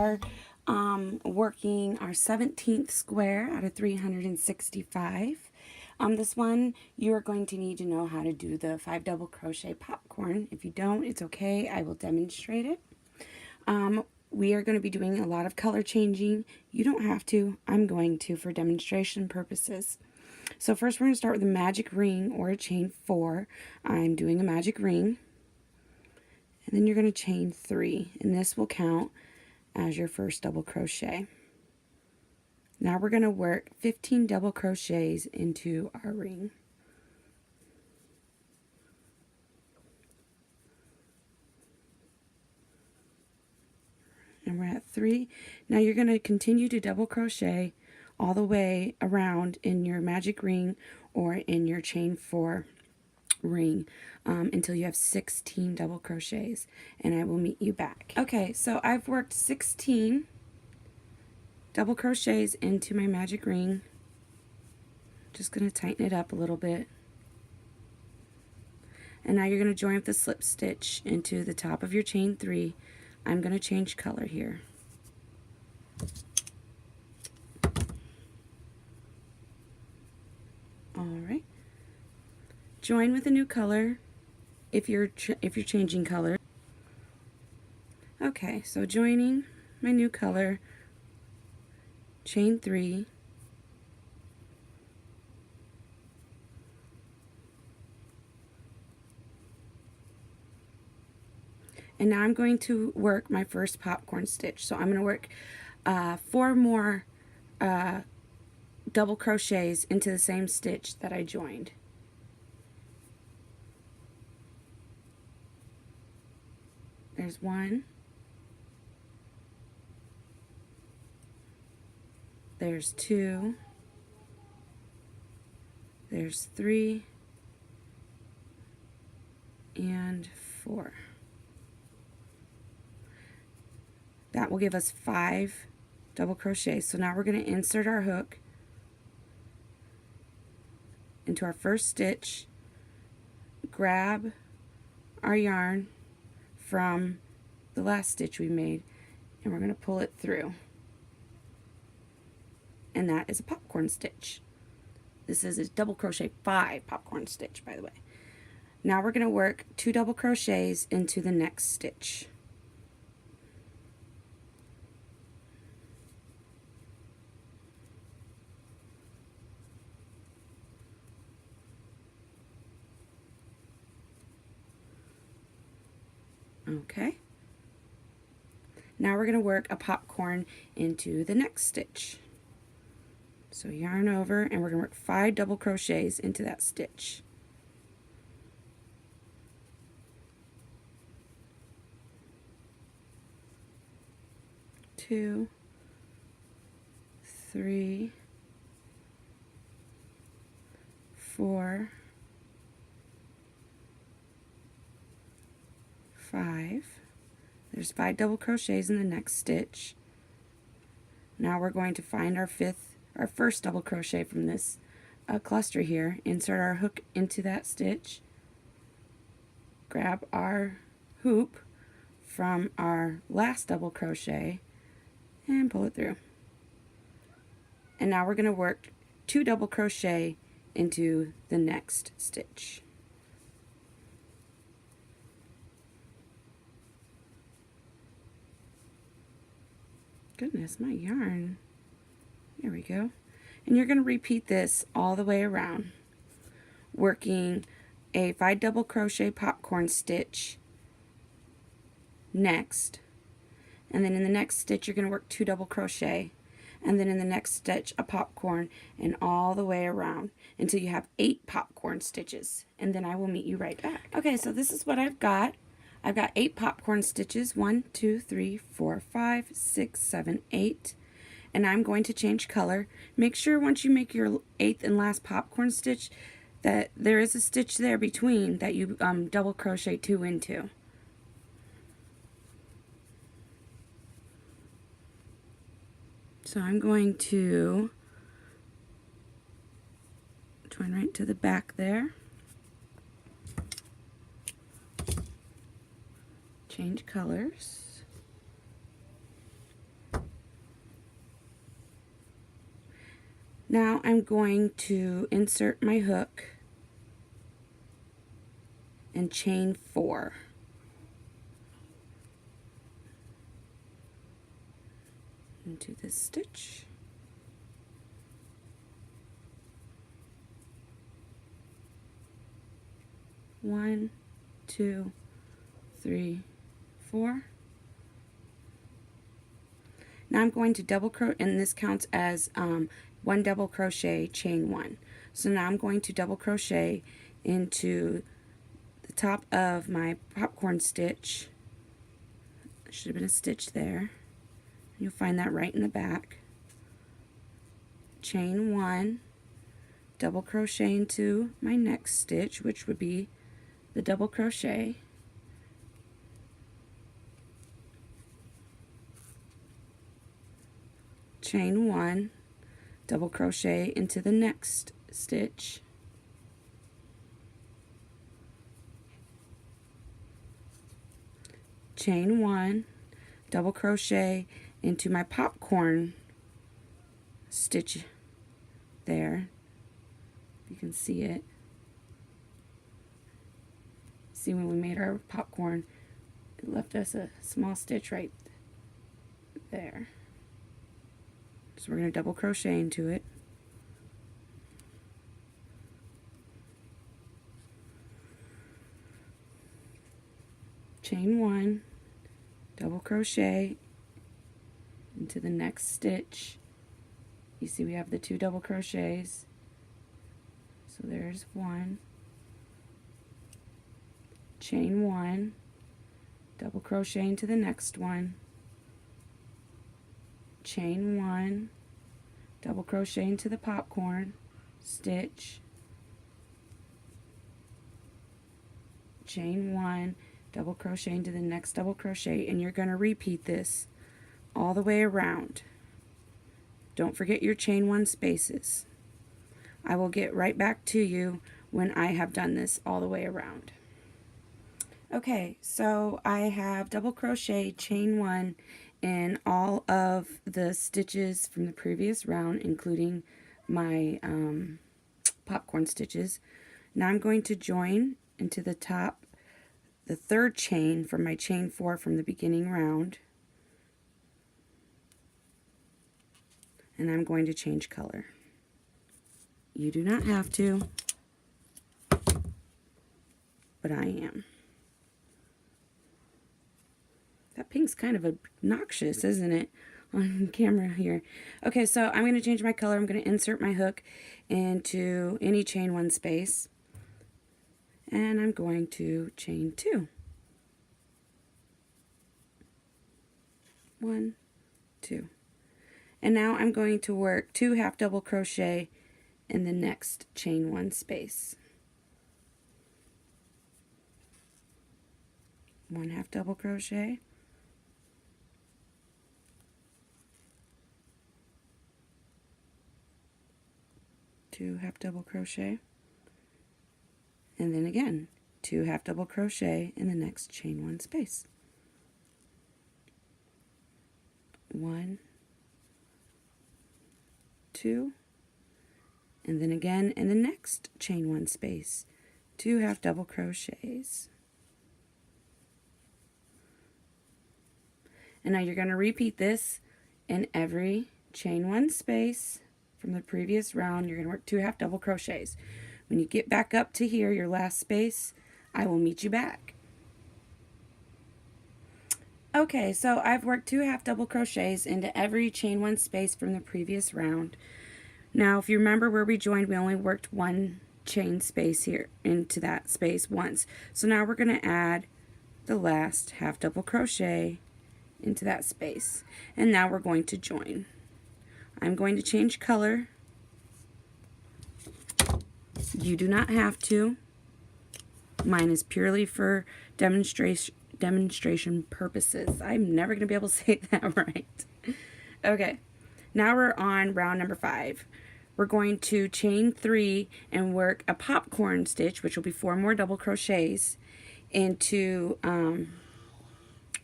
are working our 17th square out of 365. This one, you are going to need to know how to do the 5 double crochet popcorn. If you don't, it's okay. I will demonstrate it. We are going to be doing a lot of color changing. You don't have to. I'm going to for demonstration purposes. So first we're going to start with a magic ring or a chain 4. I'm doing a magic ring. And then you're going to chain 3. And this will count as your first double crochet. Now we're going to work 15 double crochets into our ring. And we're at 3. Now you're going to continue to double crochet all the way around in your magic ring or in your chain 4 ring until you have 16 double crochets, and I will meet you back. Okay, so I've worked 16 double crochets into my magic ring. Just going to tighten it up a little bit. And now you're going to join up the slip stitch into the top of your chain 3. I'm going to change color here. Alright. Join with a new color if you're changing color. Okay, so joining my new color, chain 3. And now I'm going to work my first popcorn stitch. So I'm going to work 4 more double crochets into the same stitch that I joined. There's 1. There's 2. There's 3. And 4. That will give us 5 double crochets. So now we're going to insert our hook into our first stitch, grab our yarn from the last stitch we made, and we're going to pull it through. And that is a popcorn stitch. This is a double crochet 5 popcorn stitch, by the way. Now we're going to work 2 double crochets into the next stitch. Okay. Now we're going to work a popcorn into the next stitch. So yarn over, and we're going to work 5 double crochets into that stitch. Two, 3, 4, 5. There's 5 double crochets in the next stitch. Now we're going to find our first double crochet from this cluster here. Insert our hook into that stitch. Grab our hoop from our last double crochet and pull it through. And now we're going to work 2 double crochet into the next stitch. Goodness, my yarn. There we go. And you're going to repeat this all the way around, working a 5 double crochet popcorn stitch next, and then in the next stitch you're going to work 2 double crochet, and then in the next stitch a popcorn, and all the way around until you have 8 popcorn stitches, and then I will meet you right back. Okay, so this is what I've got. I've got 8 popcorn stitches, 1, 2, 3, 4, 5, 6, 7, 8, and I'm going to change color. Make sure once you make your 8th and last popcorn stitch that there is a stitch there between that you double crochet 2 into. So I'm going to join right to the back there. Change colors. now I'm going to insert my hook and chain 4. Into this stitch. One, 2, 3, 4. Now I'm going to double crochet, and this counts as 1 double crochet, chain 1. So now I'm going to double crochet into the top of my popcorn stitch. There should have been a stitch there. You'll find that right in the back. Chain 1, double crochet into my next stitch, which would be the double crochet. Chain 1, double crochet into the next stitch. Chain 1, double crochet into my popcorn stitch there. You can see it. See, when we made our popcorn, it left us a small stitch right there. So we're going to double crochet into it. Chain 1, double crochet into the next stitch. You see we have the 2 double crochets. So there's 1. Chain 1, double crochet into the next one. Chain 1, double crochet into the popcorn stitch. Chain 1, double crochet into the next double crochet, and you're going to repeat this all the way around. Don't forget your chain 1 spaces. I will get right back to you when I have done this all the way around. Okay, so I have double crochet, chain 1 in all of the stitches from the previous round, including my popcorn stitches. Now I'm going to join into the top, the 3rd chain from my chain 4 from the beginning round, and I'm going to change color. You do not have to, but I am. That pink's kind of obnoxious, isn't it, on camera here? Okay, so I'm going to change my color. I'm going to insert my hook into any chain 1 space, and I'm going to chain 2. 1, 2. And now I'm going to work 2 half double crochet in the next chain 1 space. 1 half double crochet. 2 half double crochet, and then again 2 half double crochet in the next chain 1 space. 1, 2, and then again in the next chain 1 space, 2 half double crochets. And now you're going to repeat this in every chain 1 space from the previous round. You're going to work 2 half double crochets. When you get back up to here, your last space, I will meet you back. Okay, so I've worked 2 half double crochets into every chain 1 space from the previous round. Now, if you remember where we joined, we only worked 1 chain space here into that space once. So now we're going to add the last half double crochet into that space. And now we're going to join. I'm going to change color. You do not have to. Mine is purely for demonstration purposes. I'm never going to be able to say that right. Okay, now we're on round number 5. We're going to chain 3 and work a popcorn stitch, which will be 4 more double crochets, into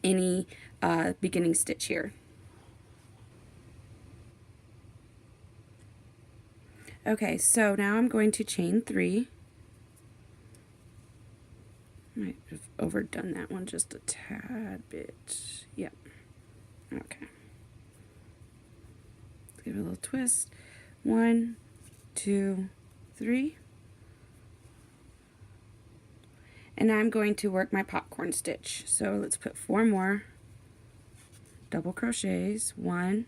any beginning stitch here. Okay, so now I'm going to chain 3. Might have overdone that one just a tad bit. Yep. Okay. Let's give it a little twist. 1, 2, 3. And now I'm going to work my popcorn stitch. So let's put 4 more double crochets. 1,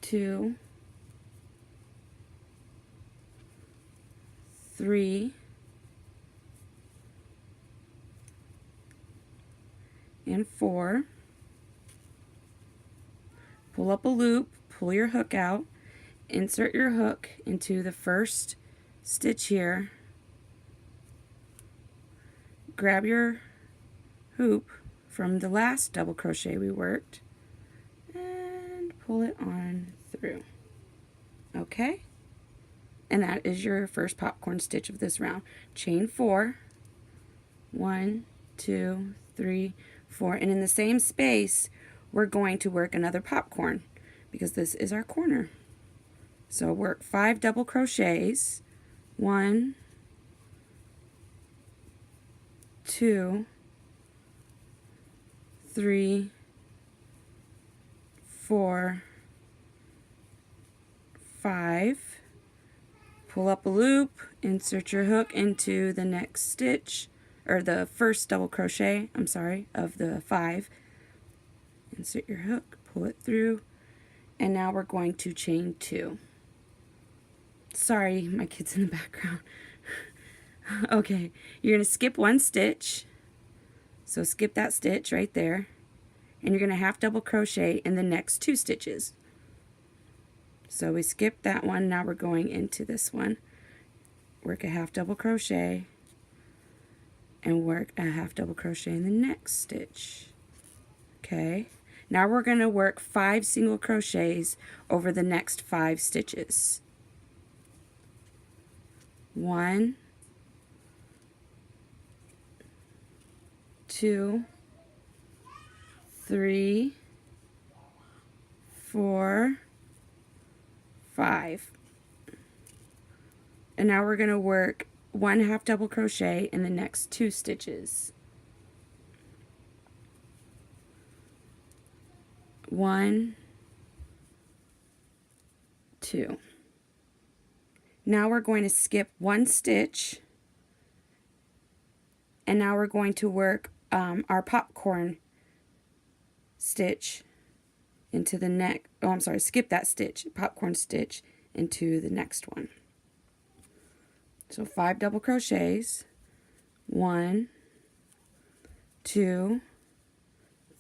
2, 3, and 4. Pull up a loop, pull your hook out, insert your hook into the first stitch here, grab your hoop from the last double crochet we worked, and pull it on through. Okay? And that is your first popcorn stitch of this round. Chain 4. 1, 2, 3, 4. And in the same space, we're going to work another popcorn because this is our corner. So work 5 double crochets. 1, 2, 3, 4, 5. Pull up a loop, insert your hook into the next stitch, or the first double crochet, I'm sorry, of the 5. Insert your hook, pull it through, and now we're going to chain 2. Sorry, my kid's in the background. Okay, you're going to skip 1 stitch, so skip that stitch right there, and you're going to half double crochet in the next 2 stitches. So we skipped that one, now we're going into this one. Work a half double crochet and work a half double crochet in the next stitch. Okay, now we're going to work 5 single crochets over the next 5 stitches. 1, 2, 3, 4, 5. And now we're going to work 1 half double crochet in the next 2 stitches. 1, 2. Now we're going to skip 1 stitch, and now we're going to work our popcorn stitch into the next, oh I'm sorry, skip that stitch, popcorn stitch into the next one. So 5 double crochets, 1, 2,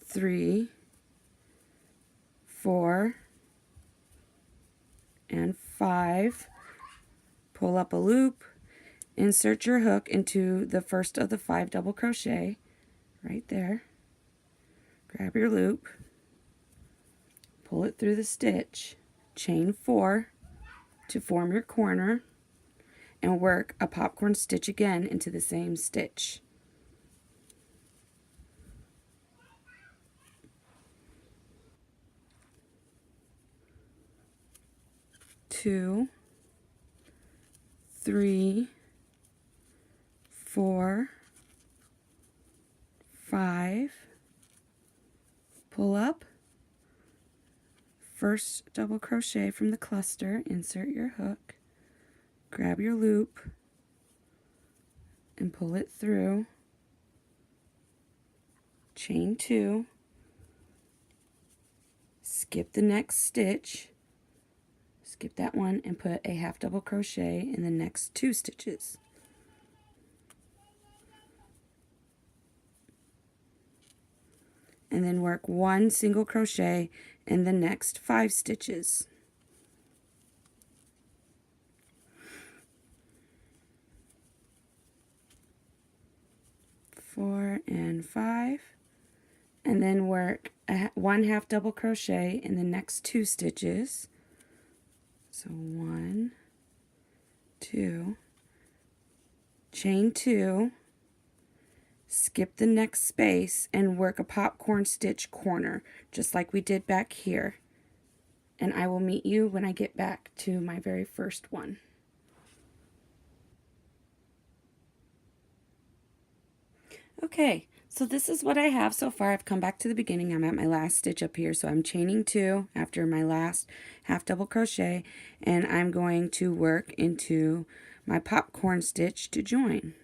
3, 4, and 5. Pull up a loop, insert your hook into the first of the 5 double crochet right there. Grab your loop, pull it through the stitch, chain 4 to form your corner, and work a popcorn stitch again into the same stitch. Two, 3, 4, 5, pull up, first double crochet from the cluster, insert your hook, grab your loop, and pull it through, chain 2, skip the next stitch, skip that one, and put a half double crochet in the next 2 stitches. And then work 1 single crochet in the next 5 stitches. 4 and 5, and then work 1 half double crochet in the next 2 stitches. So 1, 2, chain 2, skip the next space and work a popcorn stitch corner just like we did back here. and I will meet you when I get back to my very first one. Okay, so this is what I have so far. I've come back to the beginning. I'm at my last stitch up here, so I'm chaining 2 after my last half double crochet, and I'm going to work into my popcorn stitch to join.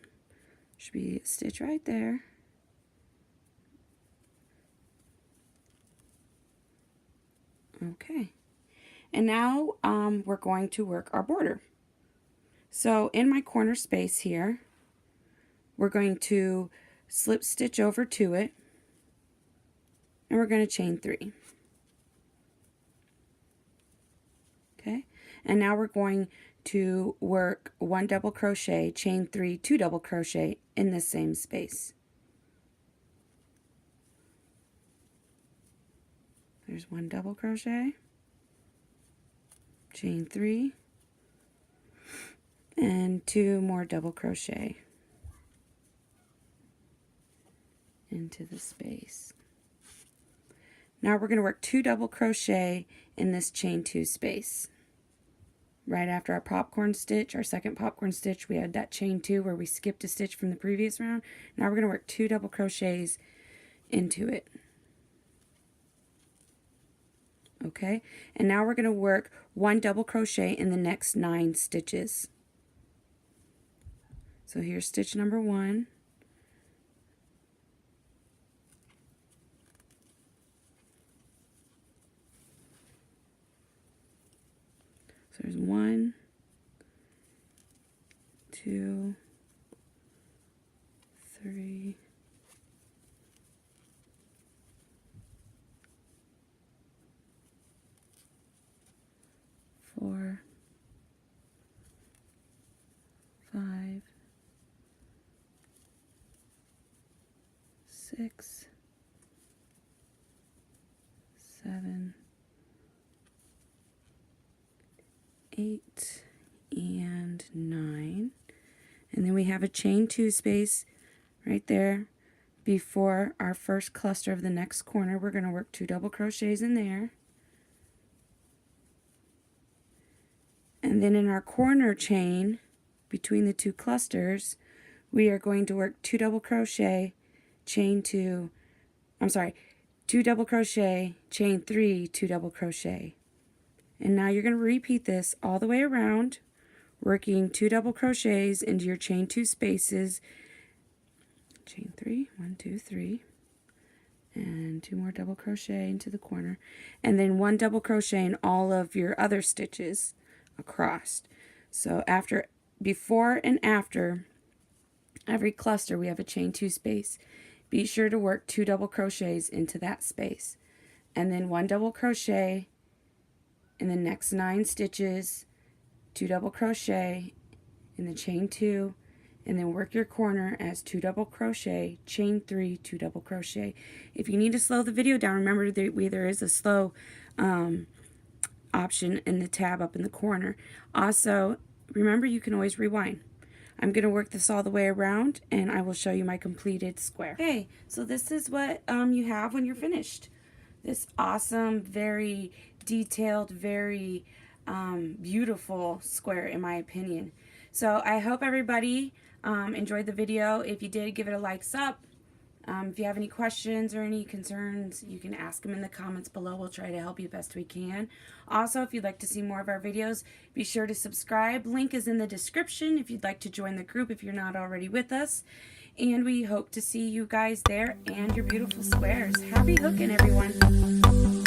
Should be a stitch right there. Okay, and now we're going to work our border. So in my corner space here, we're going to slip stitch over to it, and we're going to chain 3. Okay, and now we're going to work 1 double crochet, chain 3, 2 double crochet in the same space. There's 1 double crochet, chain 3, and 2 more double crochet into the space. Now we're going to work 2 double crochet in this chain 2 space. Right after our popcorn stitch, our second popcorn stitch, we had that chain 2 where we skipped a stitch from the previous round. Now we're going to work 2 double crochets into it. Okay, and now we're going to work 1 double crochet in the next 9 stitches. So here's stitch number 1. So there's 1, 2, 3, 4, 5, 6, 7, 8, and 9. And then we have a chain 2 space right there before our first cluster of the next corner. We're going to work 2 double crochets in there. And then in our corner chain between the 2 clusters, we are going to work 2 double crochet, chain 2, 2 double crochet, chain 3, 2 double crochet. And now you're going to repeat this all the way around, working 2 double crochets into your chain 2 spaces. Chain 3, 1, 2, 3, and 2 more double crochet into the corner, and then 1 double crochet in all of your other stitches across. So before and after every cluster, we have a chain 2 space. Be sure to work 2 double crochets into that space, and then 1 double crochet in the next 9 stitches, 2 double crochet in the chain 2, and then work your corner as 2 double crochet, chain 3, 2 double crochet. If you need to slow the video down, remember that there is a slow option in the tab up in the corner. Also, remember you can always rewind. I'm going to work this all the way around, and I will show you my completed square. Okay, so this is what you have when you're finished. This awesome, very detailed, very beautiful square in my opinion. So I hope everybody enjoyed the video. If you did, give it a likes up. If you have any questions or any concerns, you can ask them in the comments below. We'll try to help you best we can. Also, if you'd like to see more of our videos, be sure to subscribe. Link is in the description if you'd like to join the group if you're not already with us. And we hope to see you guys there and your beautiful squares. Happy hooking, everyone.